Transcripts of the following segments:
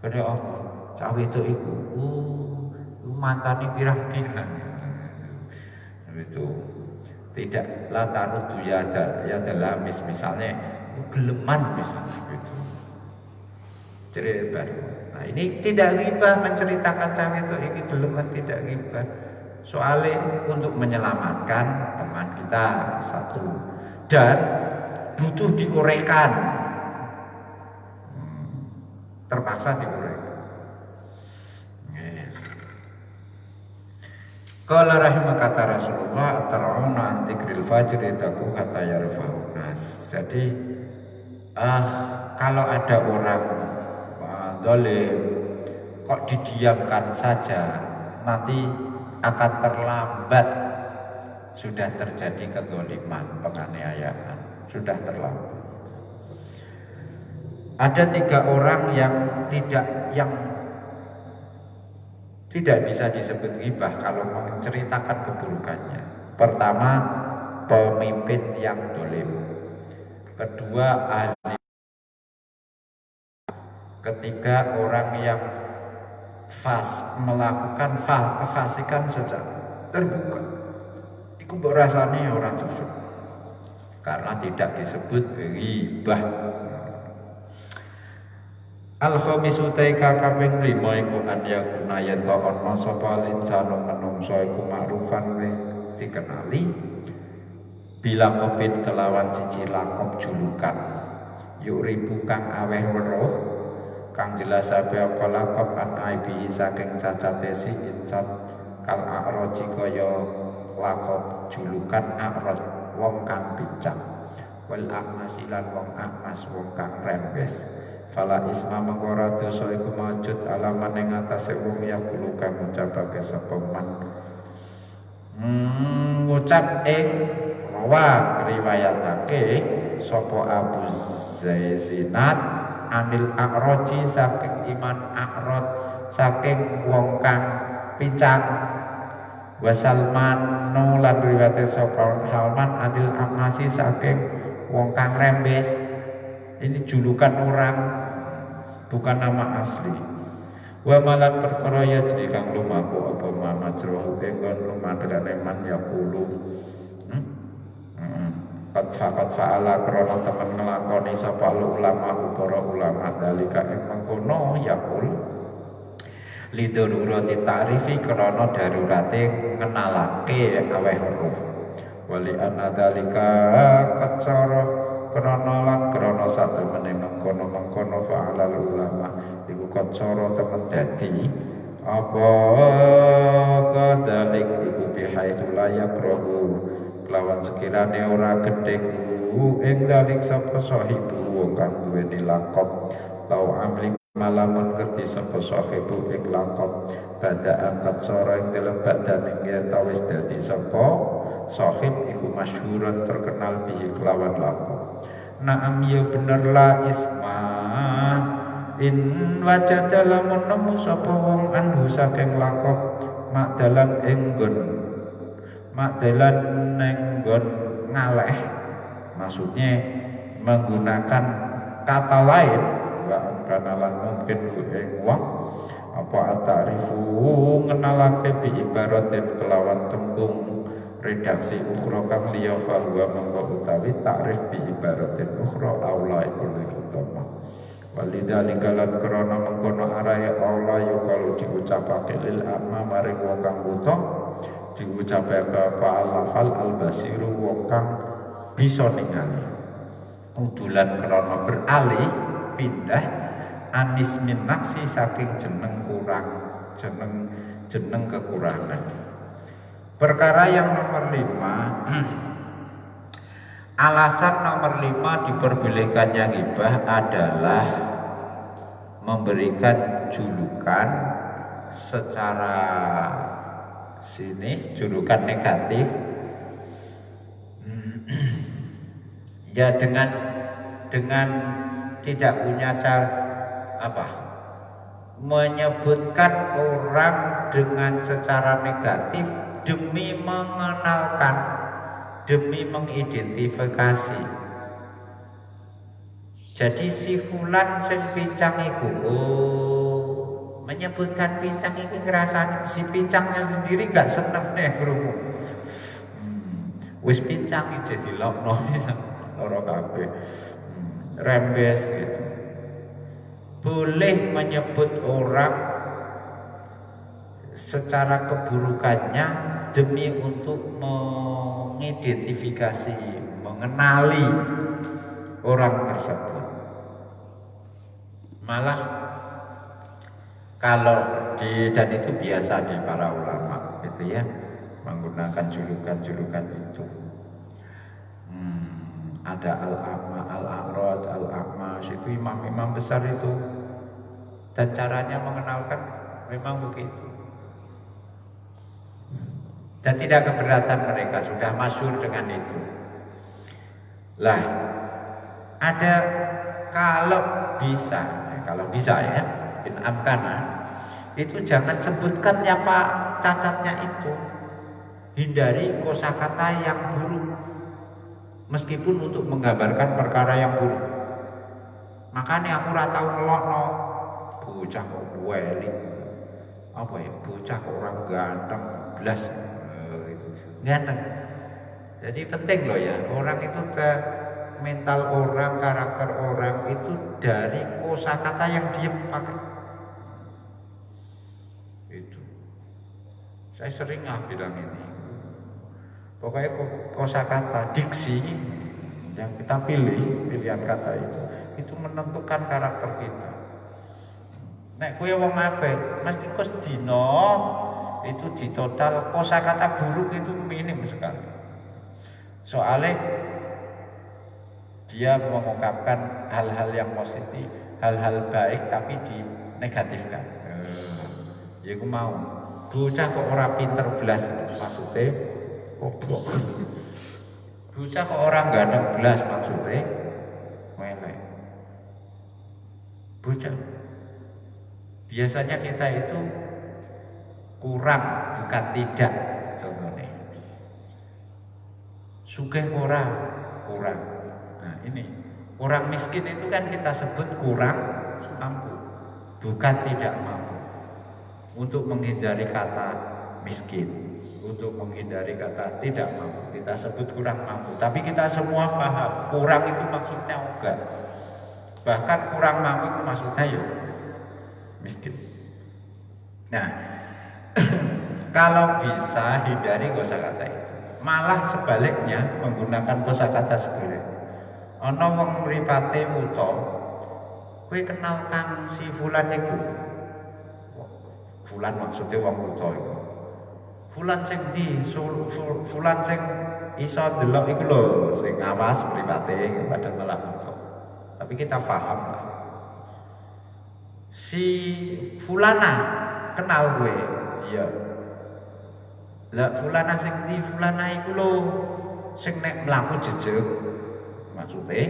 Kene apa? Cah wedok iku, mantane pirang-pirang. Itu tidak latarut ya adalah misalnya geleman misalnya gitu. Cerita. Nah ini tidak ghibah menceritakan cah wedok ini geleman, tidak ghibah. Soalnya untuk menyelamatkan teman kita satu dan butuh diuraikan, terpaksa diuraikan. Qala rahimah kata Rasulullah tar'una an dzikril fajri taku kata yarfa'un nas. Jadi kalau ada orang zalim kok didiamkan saja, nanti akan terlambat. Sudah terjadi kezaliman, penganiayaan, sudah terlambat. Ada 3 orang yang tidak bisa disebut ghibah kalau menceritakan keburukannya. Pertama, pemimpin yang zalim. Kedua, ahli. Ketiga, orang yang melakukan kefasikan secara terbuka. Iku mbok rasane ora dosa. Karena tidak disebut ghibah. Al-khamisu taika kaping 5 iku an yakuna yen ana sapa insanu manungsa iku ma'rufan dikenali bila kopin kelawan siji lakop julukan yuribu kang aweh weruh kang jelas apa lakop an aibi saking cacate si insan kal a'roji kaya lakop julukan a'roj wong kang pincang wal a'masilan wong a'mas wong kang rembes. Fala isma mengkora dosa iku maujud alaman ing atase wong ya kulo kang ngucapake sapa man ngucap ing rawa riwayatake sapa Abu Zaizinat anil A'roji saking Iman A'rod saking wong kang pincang wa Salman lan riwayate sapa Halman anil A'masi saking wong kang rembes. Ini julukan orang, bukan nama asli. Wa malan perkara ya jadi kang lumaku apa mamajrohu enggon lumadane man yaqulu. Qad fa'ala krana temen nglakoni sapa ulama para ulama dalika ing mengkono yaqul lidururati ta'rifi krana darurate ngenalake aweh weruh. Wali anna dalika qad sara krono lan krono satu mengkono fa'alal ulama iku kocoro temen dadi apa kadalik iku bihaitsu layak rohu kelawan sekirane ora gedeng ing dalik sapa sahibu wong kang duweni lakop tau amli malamun ngerti sapa sahibu ing lakop bada angkat sora ing dalem badan ing tawis dadi sapa sahib iku masyhuran terkenal bihi kelawan lakop. Naam ya bener la isma in wajada lamun nemu sapa wong anhu saking lakop makdalan enggon ngaleh, maksudnya menggunakan kata lain wa kanalan mungkin ing wong apa atarifu ngenalake bi ibaratin kelawan tembung redaksi ukhra kang liya fahuwa mangko utawi takrif bi ibaratin ukhra aula iku utama walidzalika lan krana mengkono arahe aula ya kalau diucapake lil amma maring wong kang buta diucapake apa al-lafal al-basiru wong kang bisa ningali udulan krana beralih pindah anis min naksi saking jeneng kurang jeneng kekurangan. Perkara yang nomor 5, alasan nomor 5 diperbolehkannya ghibah adalah memberikan julukan secara sinis, julukan negatif ya dengan tidak punya cara menyebutkan orang dengan secara negatif demi mengenalkan, demi mengidentifikasi. Jadi si fulan sing pincang iku, menyebutkan pincang ini ngerasa si pincangnya sendiri gak seneng deh kerungu. Wis pincang iki dilokno loro kabeh. Rembes gitu. Boleh menyebut orang secara keburukannya demi untuk mengidentifikasi, mengenali orang tersebut. Malah kalau dan itu biasa di para ulama gitu ya, menggunakan julukan-julukan itu. Ada al-a'ma, al-a'rad, al-a'mash, itu imam-imam besar itu, dan caranya mengenalkan memang begitu. Dan tidak keberatan mereka, sudah masyhur dengan itu. Lah, ada kalau bisa ya, in amkana, itu jangan sebutkan apa cacatnya itu. Hindari kosakata yang buruk, meskipun untuk menggambarkan perkara yang buruk. Makanya aku ora tau ngelokno bocah kok weli. Apa ya, bocah kok orang ganteng blas gitu. Ganteng. Jadi penting loh ya, orang itu ke mental orang, karakter orang itu dari kosakata yang dia pakai. Itu. Saya sering bilang ini. Pokoknya kosakata, diksi yang kita pilih, pilihan kata itu menentukan karakter kita. Nek kowe wong apik, mesti kos dino itu di total kosakata buruk itu minim sekali. Soalnya dia mengungkapkan hal-hal yang positif, hal-hal baik tapi dinegatifkan. Ya aku mau, bocah kok ora pinter belas maksudnya goblok. Bocah kok orang ganteng belas maksudnya melek. Bocah. Biasanya kita itu kurang bukan tidak, contohnya. Sugih kurang. Nah, ini orang miskin itu kan kita sebut kurang mampu, bukan tidak mampu. Untuk menghindari kata miskin, untuk menghindari kata tidak mampu, kita sebut kurang mampu. Tapi kita semua paham kurang itu maksudnya enggak. Bahkan kurang mampu itu maksudnya yuk miskin. Nah, kalau bisa hindari kosakata itu. Malah sebaliknya menggunakan kosakata sebaliknya. Ana wong mripate wuta, kowe kenal kang si fulan iku? Fulan maksudnya wong wuta iku. Fulan sing di fulan sing iso delok iku lho, sing awas mripate padahal malah wuta. Tapi kita paham lah. Si fulana kenal gue, iya. Lah fulana sing di fulana iku lho sing nek mlaku jejeg maksudnya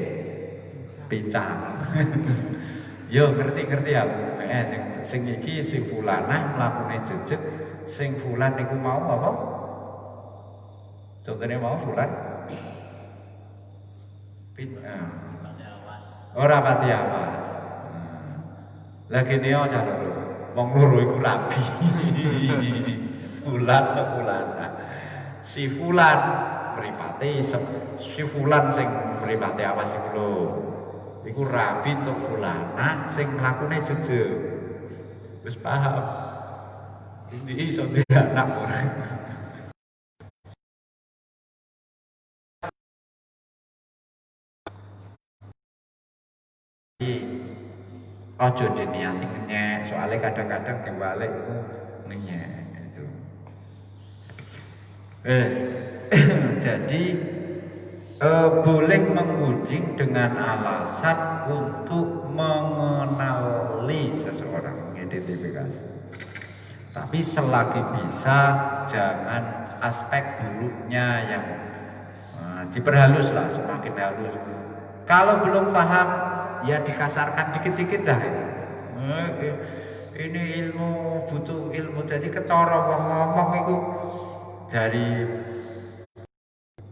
pincang. Yo ngerti aku. Sing iki sing fulana mlakune jejeg, sing fulan iku mau apa? Contohnya mau fulan ora pati awas. Lagi neo cara wong loro iku rabi. Fulan atau fulana. Si fulan mripate si fulan sing mripate awas iku lho. Iku rabi untuk fulana sing mlakune jejeg. Wis paham. Iki iso anak ora. Ojo diniati ngenyek, soalnya kadang-kadang dibalik itu ngenyek itu. Jadi boleh menggunjing dengan alasan untuk mengenali seseorang, mengidentifikasi. Tapi selagi bisa jangan aspek buruknya yang diperhalus lah, semakin halus. Kalau belum paham ya dikasarkan dikit-dikit lah itu. Ini ilmu, butuh ilmu. Jadi ketara wong ngomong itu dari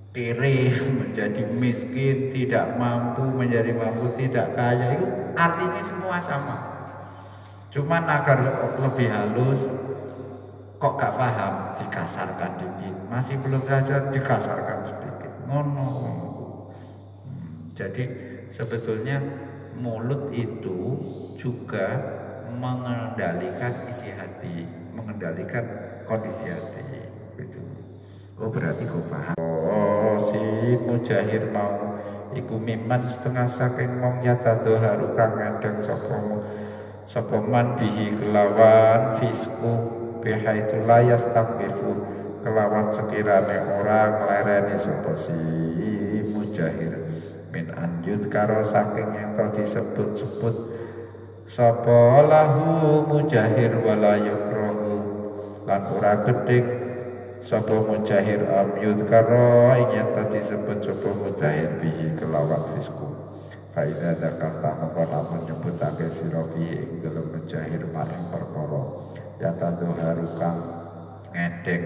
kere menjadi miskin, tidak mampu menjadi mampu, tidak kaya, itu artinya semua sama. Cuman agar lebih halus, kok gak paham, dikasarkan dikit, masih belum saja dikasarkan sedikit, ngono. Jadi sebetulnya mulut itu juga mengendalikan isi hati, mengendalikan kondisi hati gitu. Oh berarti kau paham. Oh si mujahir mau iku miman setengah saking wong yatado haru kang ngadeng sapa man bihi kelawan fisku bihaitu layas takbifu kelawan sekirane orang nglereni sapa si mujahir min anjud karo saking yang tau disebut-sebut sapa lahu mujahir wala yukrahu lan ora gedeng sapa mujahir amyud karo ing tau disebut sapa mujahir bihi kelawan fisku faida dakata mengkona menyebutake sira fi ing dalem mujahir maring perkara ya tadharu kang ngedeng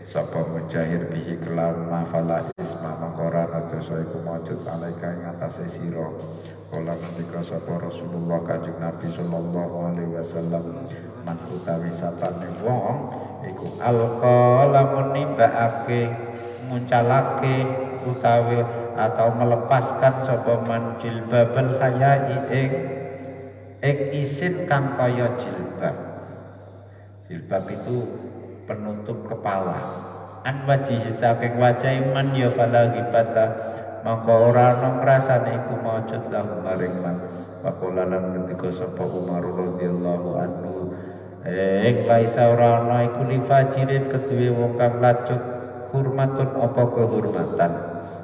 sapa mujahir bihi kelawan mafala isma mangkora dosa iku maujud alaika ing atase sira kala ketika sapa Rasulullah kanjeng Nabi sallallahu alaihi wasallam man utawi sapane wong iku alqa lamun nimbakake nguncalake utawi atau melepaskan sapa man jilbabal hayai ing isin kang kaya jilbab. Jilbab itu penutup kepala. An wajihi saking wajah man ya fala ghibata mangko ora ana ngrasane iku maujud lahu maring man. Faqala lan ketika sapa Umar radhiyallahu anhu ing laisa ora ana iku li fajirin keduwe wong kang lacut hurmatun apa kehormatan.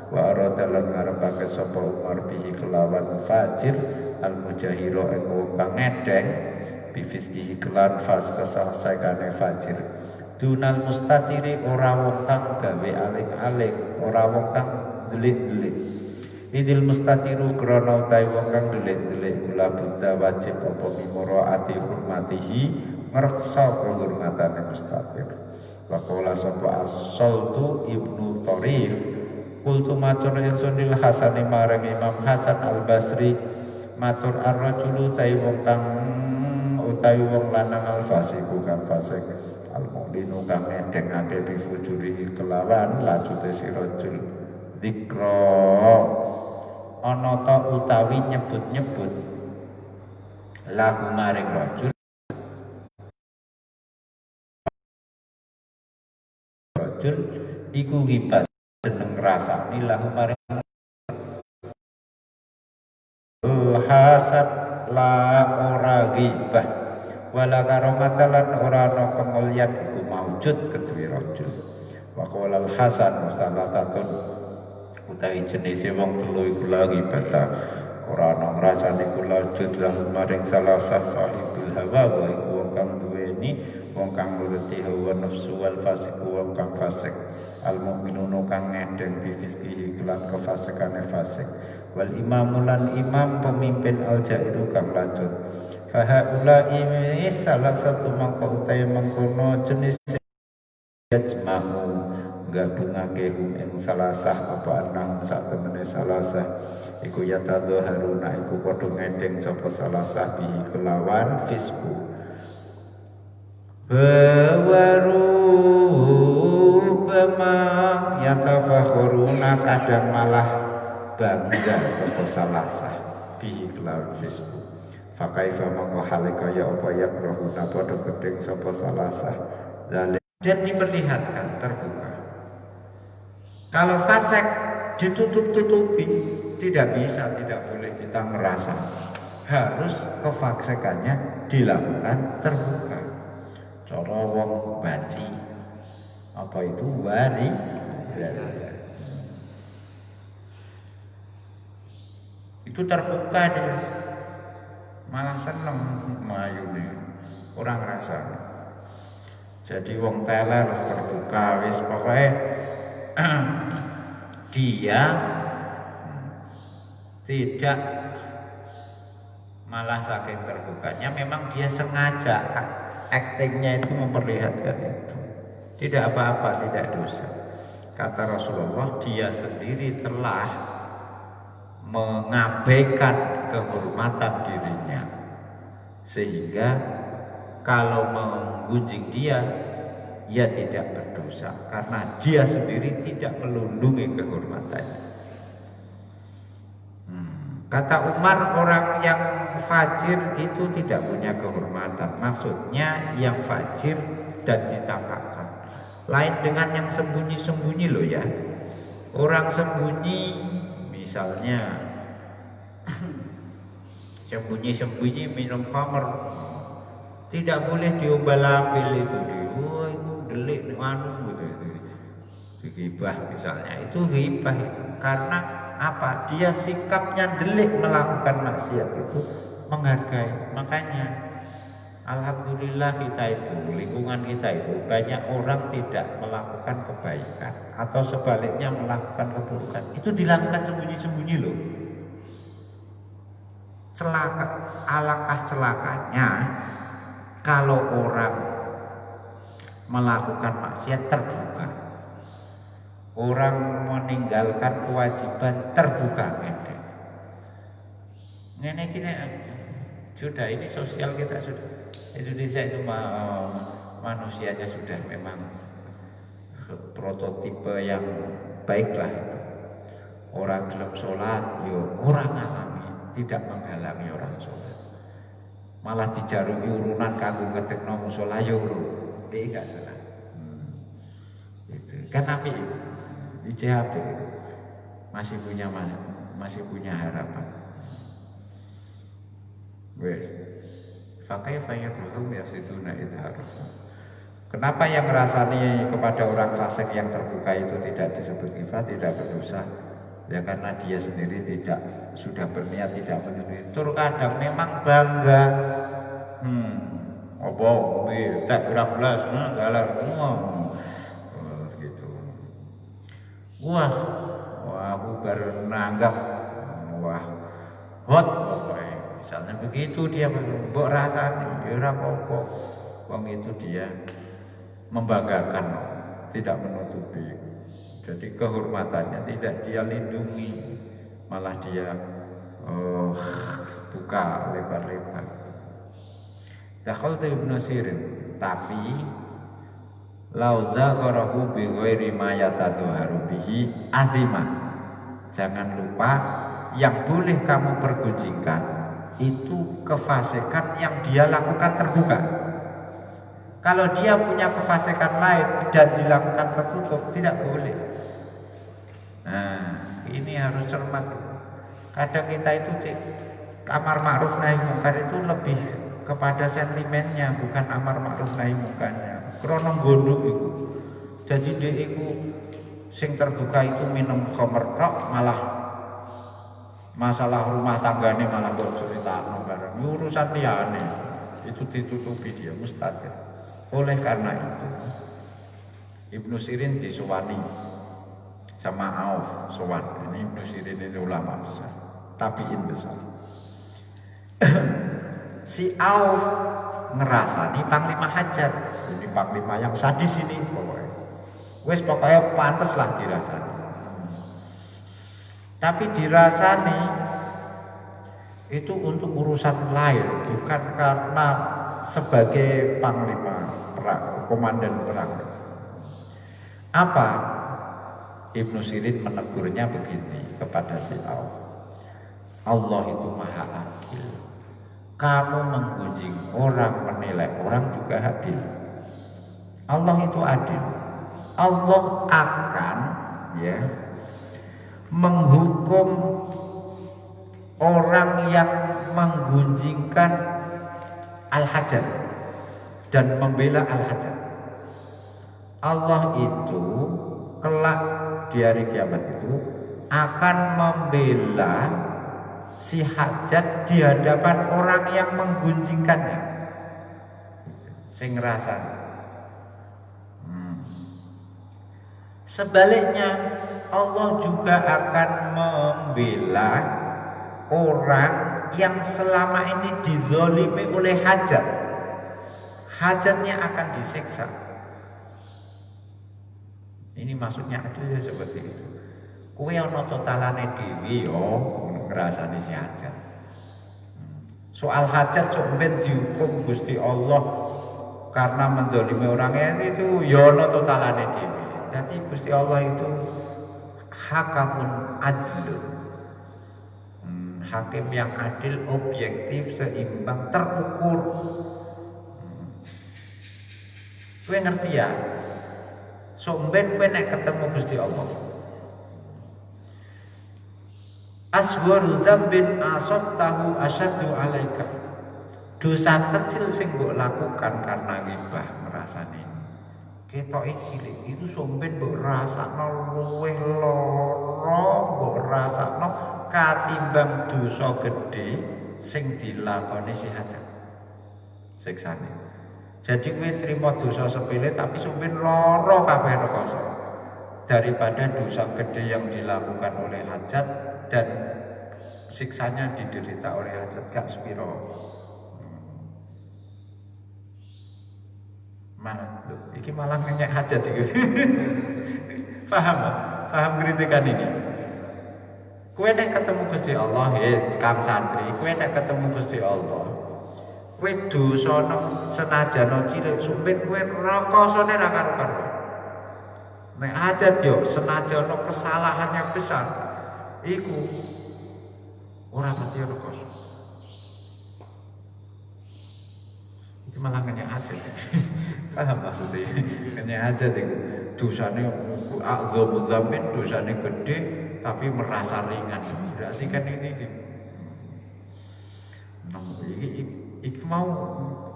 Wa aradalan ngarepake sapa Umar bihi kelawan fajir al mujahiro ing wong kang ngedeng bifiskihi kelan fas kesasekane fajir dunal mustatiri ora wong kang gawe aling-aling ora wong kang delik-delik idil mustatiru krana utahe wong kang delik-delik kula buta wajib apa mimoroati hurmatihi ngreksa kehormatane mustatir wa qala sapa as-sultu ibnu Tarif kultu matur ingsun lil Hasani marang Imam Hasan Al Basri matur ar-rajulu utawi wong kang utawi wong lanang al-fasiku kang fasik al-mu'linu kang ngedengake bifujuri kelawan lajute si rajul dzikra ana ta utawi nyebut-nyebut lagu maring rajul iku hibat seneng rasani lahu maring hasad la ora ghibah wala karomatalan ora ana kemulyan iku maujud kedue rajul wa qala al hasan mustalatatun utawi jenise wong telu iku lagi bata ora ana ngrasane kula wujud lahu maring salah sahibul hawa wa iku wong kang duweni wong kang nuruti hawa nafsu wal fasiku wong kang fasik al mukminunu kang ngedeng bifiskihi kelan kefasikane fasik wal imamulan imam pemimpin al jairu kang lanjut fahaula ini salah satu mangko utawi mangkono jenis yajma'u gabungake ing salasah apa anang sak temene salasah iku yatadho haruna iku padha ngedeng sapa salasah bihi kelawan fisku bawaru bama yatafakhuruna kadang malah bangga sapa salasah bihi kelawan fisku fakaifa mangko hale kaya apa ya rohuna padha gedeng sapa salasah dan diperlihatkan terbuka. Kalau fasik ditutup-tutupi tidak bisa, tidak boleh kita merasa, harus kefasikannya dilakukan terbuka. Cara wong banci apa itu wari itu terbuka dia malah seneng mayune orang rasanya. Jadi wong teler terbuka wis pokoknya dia tidak malah saking terbukanya memang dia sengaja aktingnya itu memperlihatkan itu tidak apa-apa, tidak dosa. Kata Rasulullah dia sendiri telah mengabaikan kehormatan dirinya sehingga kalau menggunjing dia tidak berdosa karena dia sendiri tidak melindungi kehormatannya. Kata Umar, orang yang fajir itu tidak punya kehormatan. Maksudnya yang fajir dan ditampakkan. Lain dengan yang sembunyi-sembunyi loh ya. Orang sembunyi misalnya sembunyi-sembunyi minum khamr, tidak boleh diombal-ambil itu. Oh, itu delik anu gitu. Ghibah misalnya, itu ghibah itu. Karena apa? Dia sikapnya delik melakukan maksiat itu menghargai. Makanya alhamdulillah kita itu, lingkungan kita itu banyak orang tidak melakukan kebaikan atau sebaliknya melakukan keburukan. Itu dilakukan sembunyi-sembunyi loh. Alangkah celakanya kalau orang melakukan maksiat terbuka. Orang meninggalkan kewajiban terbuka. Ini sudah, ini sosial kita sudah. Indonesia itu manusianya sudah memang prototipe yang baiklah itu. Orang gelem sholat, orang alami, tidak menghalangi orang sholat. Malah dijarungi urunan kanggo ngetekno musala yo lho. Iki gak salah. Itu kan api itu. ICHP masih punya harapan. Wes. Fakaifa yadhum yasiduna idharuf. Kenapa yang ngerasani kepada orang fasik yang terbuka itu tidak disebut ghibah, tidak berdosa? Ya karena dia sendiri sudah berniat tidak menuduh. Terkadang memang bangga. Tak beras galar semua. Gitu. Wah, aku baru nanggap. Wah, hot pokoknya. Misalnya begitu dia mbok rasani, ya ora apa-apa. Wong itu dia membanggakan, tidak menutupi. Jadi kehormatannya tidak dia lindungi, malah dia buka lebar-lebar. Dakhaltu Ibnu Sirin, tapi lau dzakarahu bi ghairi ma yatadhaharu bihi azima. Jangan lupa yang boleh kamu pergunjingkan itu kefasikan yang dia lakukan terbuka. Kalau dia punya kefasikan lain dan dilakukan tertutup, tidak boleh. Nah, ini harus cermat. Kadang kita itu amar ma'ruf nahi mungkar itu lebih kepada sentimennya, bukan amar ma'ruf nahi mungkarnya. Krono gondok itu. Jadi dia itu sing terbuka itu minum khamr tok, malah masalah rumah tanggane malah kok critakno bareng. Urusan liyane itu ditutupi dia mustaqil. Oleh karena itu Ibnu Sirin disowani sama Auf sowan. Ini Ibnu Sirin ini ulama besar, tabiin besar. Si Auf ngerasani panglima hajat. Ini panglima yang sadis ini pokoknya. Wes pokoknya pantes lah dirasani. Tapi dirasani itu untuk urusan lain, bukan karena sebagai panglima perang, komandan perang. Apa? Ibnu Sirin menegurnya begini kepada si Auf. Allah itu maha adil. Kamu menggunjing orang, menilai orang juga adil. Allah itu adil. Allah akan menghukum orang yang menggunjingkan al-hajat dan membela al-hajat. Allah itu kelak di hari kiamat itu akan membela si hajat di hadapan orang yang menggunjingkannya. Sing ngrasani. Sebaliknya Allah juga akan membela orang yang selama ini dizalimi oleh hajat. Hajatnya akan disiksa. Ini maksudnya adil seperti itu. Kowe ana totalane dhewe yo ngrasani si hajat. Soal hajat sok ben dihukum Gusti Allah karena mendolimi orang itu yono totalane dhewe. Jadi Gusti Allah itu hakamun adil, hakim yang adil, objektif, seimbang, terukur. Kowe ngerti ya? Sok ben kowe nek ketemu Gusti Allah, asgharu dzambin asabtahu asyaddu alaika. Dosa kecil sing mbok lakukan karena ghibah ngrasane ketoke cilik itu somben mbok rasakno luwih lara, mbok rasakno katimbang dosa gedhe sing dilakoni si hajat siksane. Jadi kowe trimo dosa sepele tapi somben lara kabeh rekoso daripada dosa gede yang dilakukan oleh hajat dan siksanya diderita oleh hajat gak sepiro. Mana? Loh, iki malah ngenyek hajat iki. Paham kritikan ini. Kowe nek ketemu Gusti Allah, Kang santri, kowe nek ketemu Gusti Allah, kowe dosane senajan cilik sumpit kowe rakosane ra karo-karo. Nek hajat yo senajan kesalahan yang besar, iku ora pati rekoso. Iki malah ngenyek hajat. Paham maksudnya? Ngenyek hajat iku dosane a'dzamu dzambin, dosane gede tapi merasa ringan. Berarti kan ini iki mau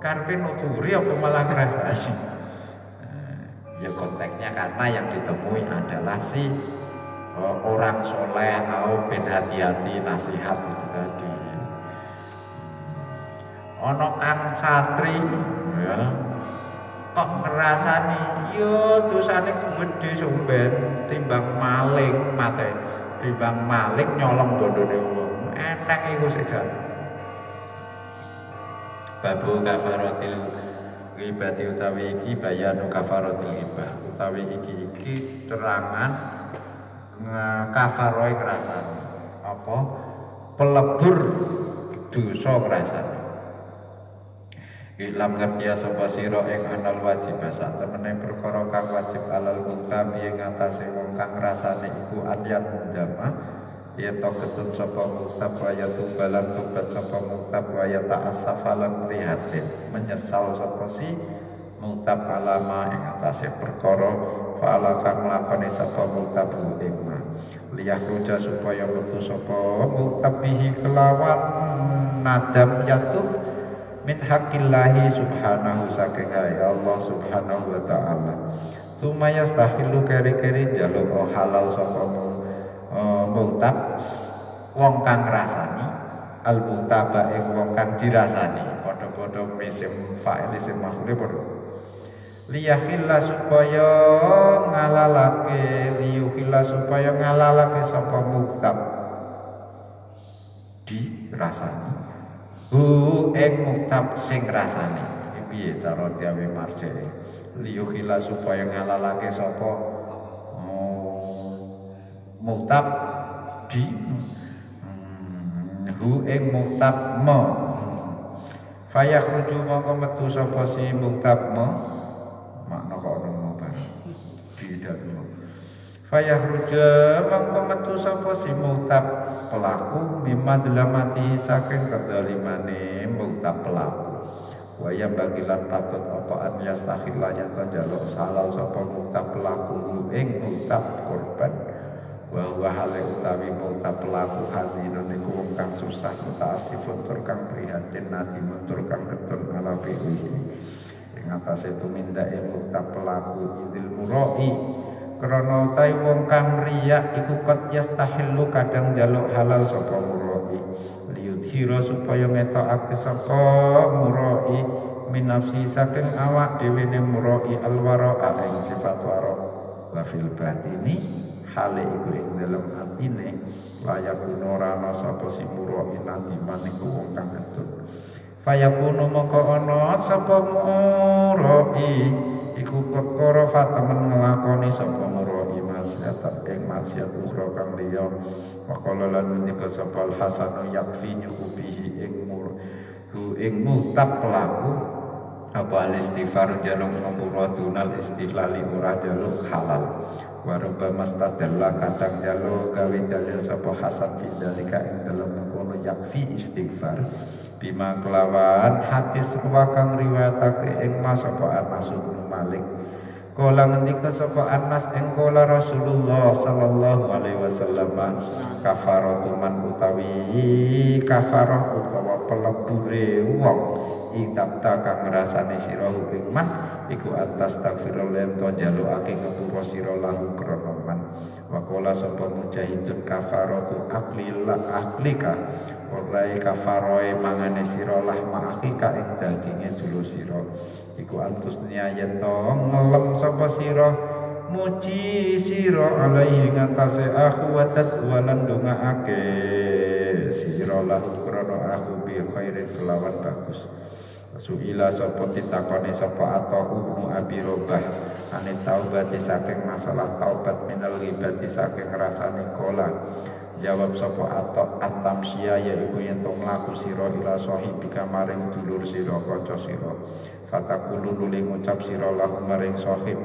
karepe nuturi apa malah ngrasani. Ya konteksnya karena yang ditemui adalah si orang soleh atau ben hati-hati nasihat itu tadi. Ono kang santri ya kok ngrasani yo dosane gedhe somben timbang maling mate, timbang maling nyolong bondone wong. Enak iku segan. Babu kafaratil ghibati utawi iki bayanu kafaratil ghibah utawi iki terangan kafaroe ngrasani apa pelebur dosa ngrasani. Ilam ngertia sapa sira ing anal wajib sak temene perkara kang wajib alal mutabi ing atase wong kang rasane iku adyan mundama yen to ketut sapa mutab wa tubalan tobat sapa mutab wa ta'assafalan prihatin menyesal sapa si mutab alama ing atase perkara fa'ala kang lakoni sapa mutab ing ma liyahruja supaya metu sapa mutab bihi kelawan nadam yatub min haqqillahi subhanahu saking Allah subhanahu wa ta'ala sumaya stahilu keri-keri jaluk halal sapa mutab wong kang ngrasani al mutaba ing wong kang dirasani padha-padha misim fa'il isim maf'ul padha liyahilla supaya ngalalake sapa mutab dirasani ing muktab sing rasane iki piye cara gawe marjane liyukhila supaya ngalalake sapa muktab di ing muktab fayakhruju mongko metu sapa si muktab makna kok ono barang tidak fayakhruju mongko metu sapa si muktab pelaku mimadlamati saking kedalimane mutab pelaku waya bagilan patut apa an yastakhilla yang njaluk halal sapa mutab pelaku ing mutab korban wa huwa hale utawi mutab pelaku hazinun iku wong kang susah mutaasifun tur kang prihatin nadimun tur kang ketun ala fihi ing atase tumindak ing mutab pelaku idil murai krana utahe wong kang riya iku qad yastahillu kadang njaluk halal sapa murai liyudhira supaya ngetokake sapa murai min nafsi saking awak dhewe ne murai alwara ing sifat wara wa fil batini hale iku ing dalem atine layak ora ana sapa si murai nadiman iku wong kang ketut fayakunu mongko ana sapa murai iku perkara fatamen nglakoni sapa murai maksiat ing maksiat ukhra kang liya waqala lan nika sapa Hasan yakfi nyukubihi ing ing mutab pelaku apa al-istighfar jaluk ngapura dunal istihlali ora jaluk halal wa rubbama stadalla kadang jaluk gawe dalil sapa hasan fi dalika ing dalem mengkono yakfi istighfar bima kelawan hadis kang riwayatake ing Mas sapa Anas bin Malik kala ngendika sapa Anas ing kala Rasulullah sallallahu alaihi wasallam kafaratu man utawi kafarah utawa pelebure wong idapta kang ngrasani sira ing man iku atas takfirul lento jalukake ngepura sira lahu krana man wa qala sapa mujahidun kafaratu aklika ora kafaroe mangane sira lah ma'akhika ing daginge dulu sira iku antus yen to ngelem sapa sira muji sira alaihi ngatasé aku wadat walan dongaake sira lahu krana aku bi khairin kelawan bagus Su'ila sapa ditakoni sapa Atau Abi Robah ane taubat saking masalah taubat minal ghibati saking rasane kola jawab sapa Atau antamsia yaiku yen to mlaku sira ila sahibika maring dulur sira kanca sira fatakulu nuli ngucap sira lahu maring sahib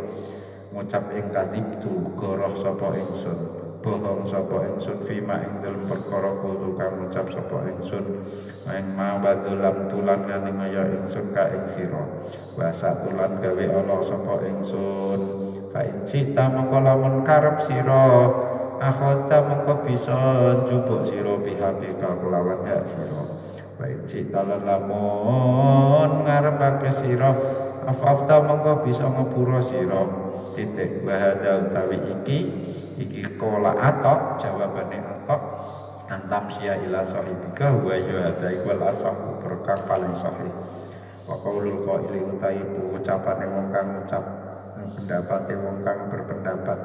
ngucap ing kadibtu goroh sapa ingsun bohong sapa ingsun fima ing dalem perkara kudu kang ngucap sapa ingsun ing mawadulam tulan ngene ngaya ingsun ka ing sira wa satulan gawe ana sapa ingsun fa incita mongko lamun karep sira akhota mongko bisa njupuk sira bihabi kelawan hak sira wa incita lamun ngarepake sira afafta mongko bisa ngepura sira titik wahada utawi iki kola atok jawabane atok antam sia ila sahibika wa yuhada ikwal asahu berkah paling sahih wa qaulul qaili utai ucapane wong kang ngucap pendapate wong kang berpendapat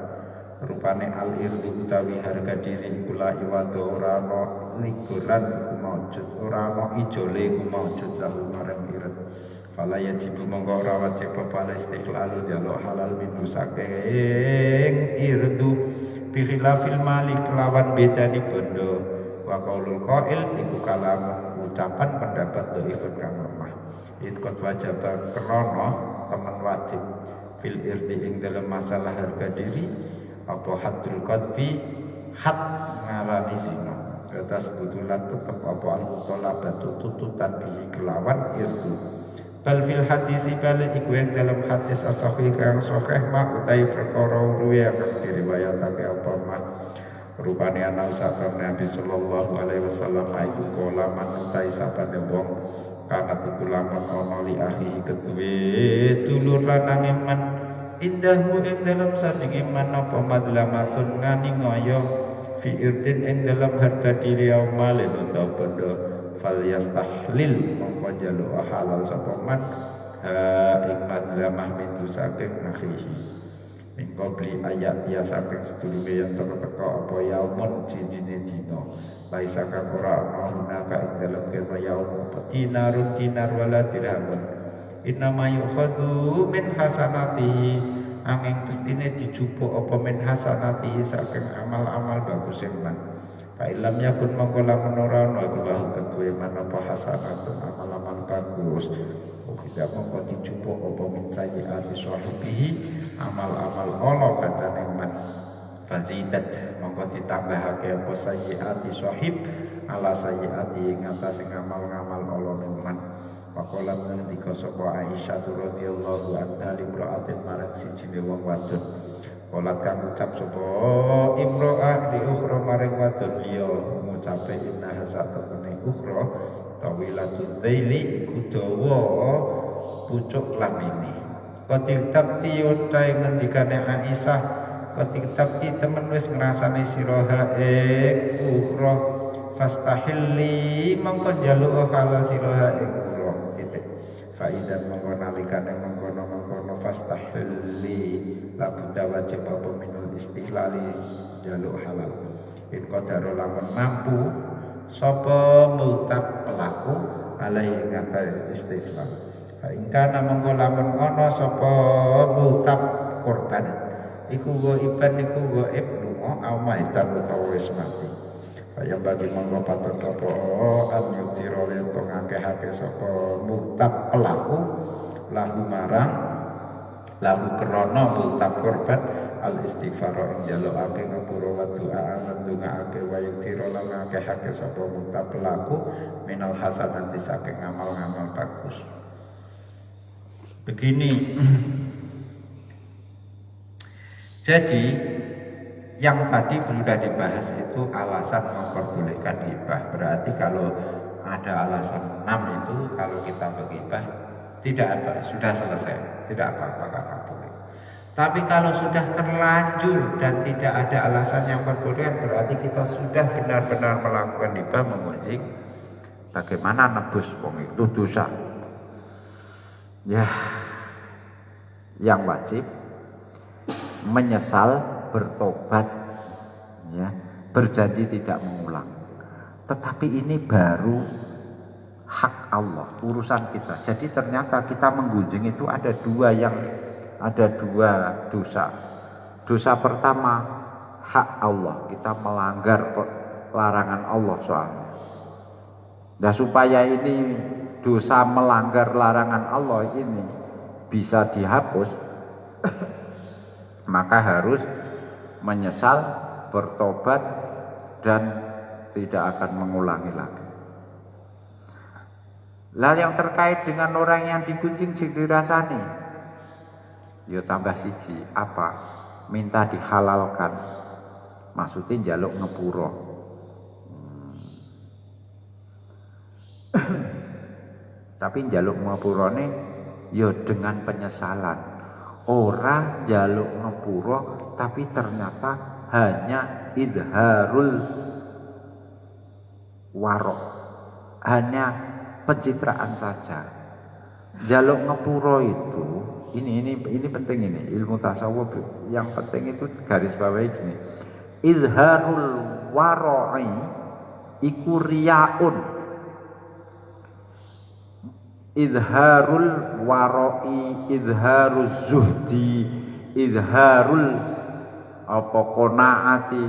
rupane al-irdi utawi harga diri iku la iwado ora ana niguran iku maujud ora ana ijole iku maujud lalu marang irat fala yajibu monggo ora wajib apa istiqlalu jaluk halal minu saking irdu bi khilafil mali kelawan bedani bondo wa qaulul qail iku kalamun ucapan pendapat dhaifun kang lemah ikut wajib krana teman wajib fil irdi ing dalam masalah harga diri apa haddul qadfi had ngarani zina atas butulan tetep apa al-mutalabatu tuntutan bihi kelawan irdu bal fil hadis balik iku yang dalam hadis as-sahih kang sahih mak utai perkara ruwi kang diriwayatake apa mak rupane ana sabab Nabi sallallahu alaihi wasallam iku kala man utai sapane wong kana tutulaman ana li akhihi keduwe dulur lanang iman indahmu ing dalam sanding iman apa madlamatun ngani ngoyo fi irdin ing dalam harga diri malin utawa bondo fal yastahlil mongko jaluk halal sapa man ing madlamah min saking nakhihi ing qabli ayat ya saking sedurunge yen teka apa yaumun jinine dina laisa kang ora ana ka ing dalem kena yaum dinarun dinar wala dirhamun inna ma yukhadu min hasanatihi angin pestine dijupuk apa min hasanatihi saking amal-amal bagus man fa ilam yakun mongko lamun ora ana iku wa ketuwe manapa hasanatun amal-amal bagus tidak mongko dijupuk apa min sayyiati sahibihi amal-amal ala kadane man fazidat mongko ditambahake apa sayyiati sahib ala sayyiati ing atase ngamal-ngamal ala man Pakolat ngendika sapa Aisyah radhiyallahu anha limra'atin marang sijine wong wadon. Kolat kang ucap sapa imra'ah di ukhra maring wadon liya ngucape inna hasatamene ukhra tawilatul daili iku dawa pucuk lamine. Ketik tabti utai ngendikane Aisyah ketik tabti temen wis ngrasani sira ing ukhra fastahilli mongko njaluk halal sira ing faidan mengkonalikane mengkono fastahilli labudha wajib apa minul istihlali jaluk halal in qadaro lamun mampu sapa mutab pelaku alaihi ngata istihlal fa in kana mongko lamun ana sapa mutab korban iku go iban iku go ibnu au maitan utawa wis mati Kaya bagi mongko patut apa an yutiro to ngakehake sapa mutab pelaku lahu marang lahu krana mutab korban al istighfar ing jalukake ngapura wa doa lan ndongaake wa yutiro lan ngakehake sapa mutab pelaku minal hasanati saking ngamal-ngamal bagus. Begini. Jadi yang tadi sudah dibahas itu alasan memperbolehkan ghibah. Berarti kalau ada alasan 6 itu kalau kita berghibah tidak ada, sudah selesai, tidak apa-apa karena boleh. Tapi kalau sudah terlanjur dan tidak ada alasan yang memperbolehkan, berarti kita sudah benar-benar melakukan ghibah menggunjing. Bagaimana nebus wong itu dosa? Ya, yang wajib menyesal, bertobat, ya, berjanji tidak mengulang. Tetapi ini baru hak Allah, urusan kita. Jadi ternyata kita menggunjing itu ada dua dosa. Dosa pertama hak Allah, kita melanggar larangan Allah soalnya. Nah, supaya ini dosa melanggar larangan Allah ini bisa dihapus, maka harus menyesal, bertobat, dan tidak akan mengulangi lagi. Lah yang terkait dengan orang yang digunjing sing dirasani, ya tambah siji, apa? Minta dihalalkan. Maksudnya njaluk ngepuro. Tapi njaluk ngepurone ya dengan penyesalan. Orang jaluk ngepuro tapi ternyata hanya idharul warok, hanya pencitraan saja. Jaluk ngepuro itu ini penting, ini ilmu tasawuf yang penting itu garis bawahi gini. Idharul waro'i iku riyaun. Idharul waro'i, idharul zuhdi, idharul apa qanaati,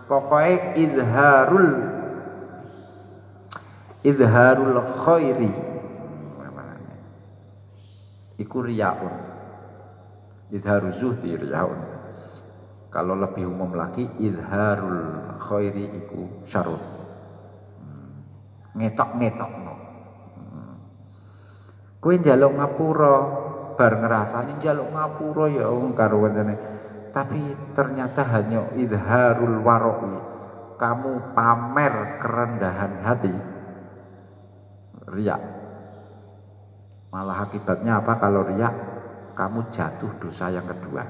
pokoknya idharul khairi iku riyaun, idharul zuhdi riyaun. Kalau lebih umum lagi idharul khairi iku syarun, ngetok-ngetokno. Kowe njaluk ngapura bar ngrasani njaluk ngapura ya wong karo wentene. Tapi ternyata hanya idharul waro'i, kamu pamer kerendahan hati, riya. Malah akibatnya apa kalau riya? Kamu jatuh dosa yang kedua.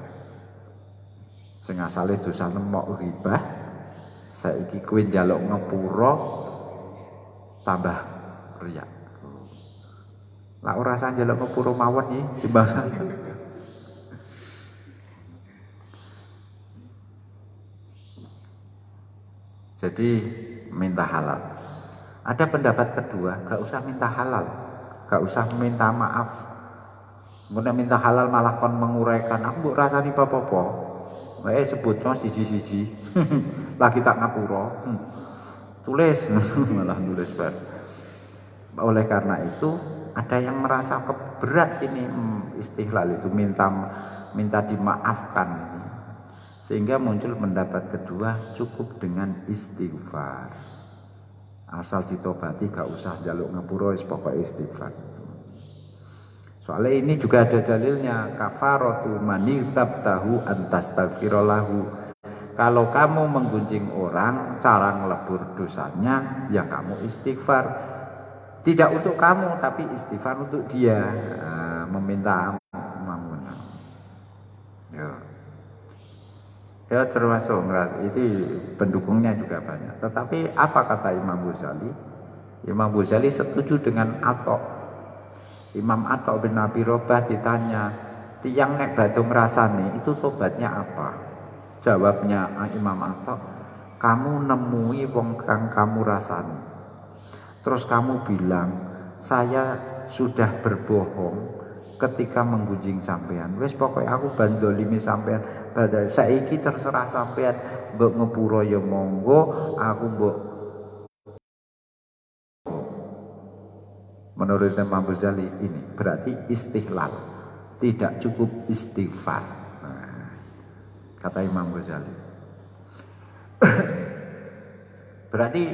Sing asale dosa nemok ghibah, saiki kowe njaluk ngapura tambah riya. Lah ora usah njaluk ngepuro mawon iki dibahas. Jadi minta halal. Ada pendapat kedua, gak usah minta halal, gak usah minta maaf. Mun minta halal malah kon menguraikan, aku mbok rasani apa-apa. Sebutno siji-siji. Lagi tak ngapura. Tulis malah nulis bar. Oleh karena itu ada yang merasa berat ini istihlal itu minta dimaafkan ini. Sehingga muncul pendapat kedua, cukup dengan istighfar. Asal ditobati gak usah jaluk ngapura, wis pokoke istighfar. Soalnya ini juga ada dalilnya, kafaratu manirtabtahu antastaghfirallahu. Kalau kamu menggunjing orang, cara ngelebur dosanya ya kamu istighfar. Tidak untuk kamu, tapi istighfar untuk dia, meminta ampunan. Ya termasuk itu pendukungnya juga banyak. Tetapi apa kata Imam Ghazali? Imam Ghazali setuju dengan Atok. Imam Atok bin Abi Robah ditanya, tiang nek batu ngrasani itu tobatnya apa? Jawabnya Imam Atok, kamu nemui wong kang kamu rasani. Terus kamu bilang, saya sudah berbohong ketika menggunjing sampean. Wis pokoke aku bandolimi sampean, badhe saiki terserah sampean mbok ngepura ya monggo, aku mbok. Menurut Imam Ghazali ini berarti istihlal, tidak cukup istighfar. Nah, kata Imam Ghazali. Berarti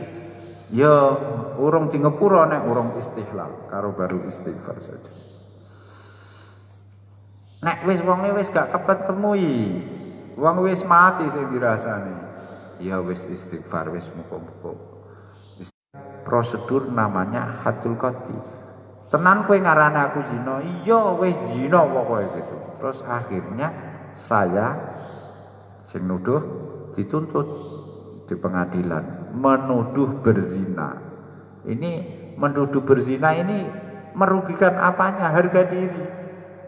ya urung di ngepura nek urung istihlal, karo baru istighfar saja. Nek wis wonge wis gak ketemui, wong wis mati sing dirasani, ya wis istighfar, wis muga-muga. Prosedur namanya hadul qadhi. Tenan kowe ngarane aku zina, iya wis zina pokoke gitu. Terus akhirnya saya sing nuduh dituntut di pengadilan menuduh berzina. Ini menuduh berzina ini merugikan apanya? Harga diri.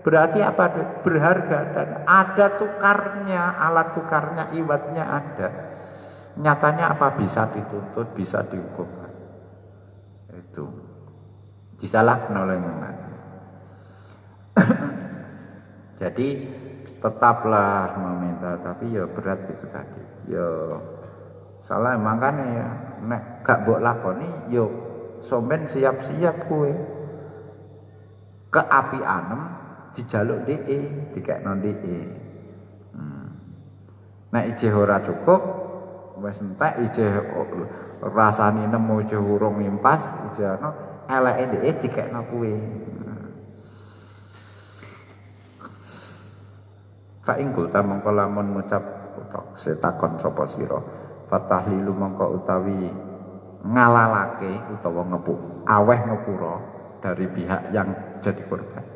Berarti apa? Berharga dan ada tukarnya, alat tukarnya, iwatnya ada. Nyatanya apa? Bisa dituntut, bisa dihukum. Itu disalahkan oleh Muhammad. Jadi tetaplah meminta, tapi ya berat itu tadi. Ya salah makanya ya nek gak mbok lakoni yo somben siap-siap kowe keapianem dijaluk dhek dikekno dhek. Nek ijeh ora cukup wis entek ijeh rasane nemu ijeh urung impas ijeh ana eleke dhek dikekno kowe. Fa ing kulta mongko lamun ngucap utak setakon sapa sira fatahlilu mongko utawi ngalalake utawa aweh ngepura dari pihak yang jadi korban.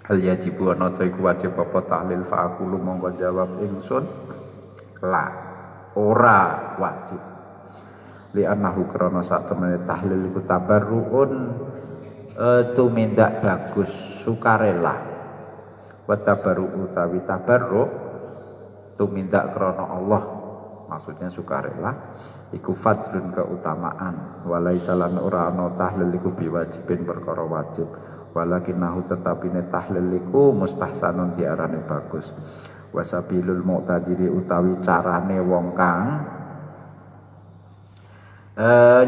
Hal yajibu ana ta iku wajib apa tahlil fa aku mongko jawab ingsun la ora wajib. Li annahu krana sak temene tahlil iku tabarruun tumindak bagus sukarela. Wa tabarru utawi tabarru tumindak krana Allah maksudnya sukarela iku fadlun keutamaan walaisa lan ora ana tahlil iku biwajibin perkara wajib walakinahu tetapine tahlil iku mustahsanun diarani bagus wasabilul mu'tadiri utawi carane wong kang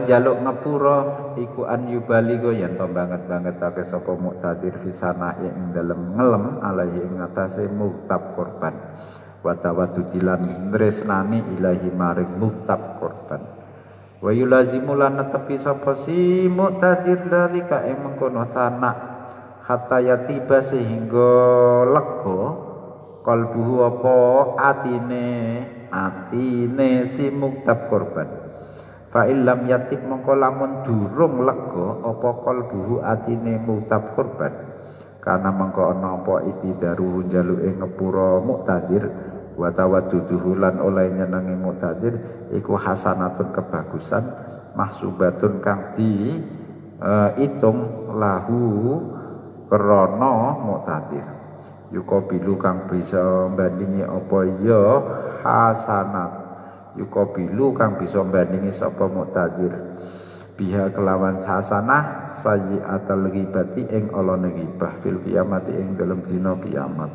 njaluk ngepura iku an yubaligo yen to banget-bangetake sapa muqtadir fisana ing dalem ngelem alaihi ing atase muhtab korban wa tawaddudilan tresnani ilahi maring muhtab korban wa yulazimu lan netepi sapa si muqtadir dalika ing mengkono tanak hatta yatiba sehingga lega kalbuhu apa atine si muhtab korban. Fa illam yatib mongko lamun durung lega apa kalbuhu atine muhtab korban karena mongko ana apa itidaru njaluke ngepura muqtadir wa tawadduduhu lan oleh nyenengi muqtadir iku hasanatun kebagusan mahsubatun kang di itung lahu krana muqtadir yuqabilu kang bisa bandingi apa ya hasanat yuqabilu kang bisa bandingi sapa muqtadir biha kelawan hasanah sayyi'atal ghibati ing alane ghibah fil kiamati ing dalem dina kiamat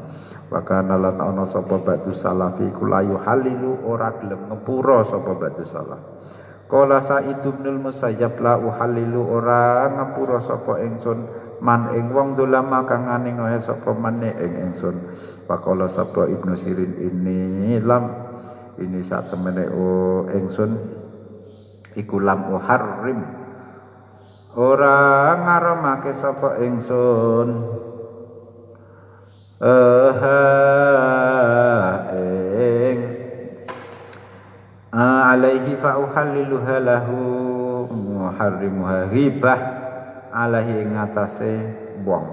wa kana lan ana sapa ba'du salafi kulayu halilu ora gelem ngepura sapa ba'du salaf qala Sa'id ibnul Musayyab la uhalilu ora ngepura sapa ingsun man ing wong dolama kang ngane ngoe sapa mane ing ingsun faqala sapa Ibnu Sirin ini saat temene ingsun iku lam uharrim ora ngaramake sapa ingsun ing alaihi fa uhalliluha lahu muharrimuha ghibah alaihi ing atase wong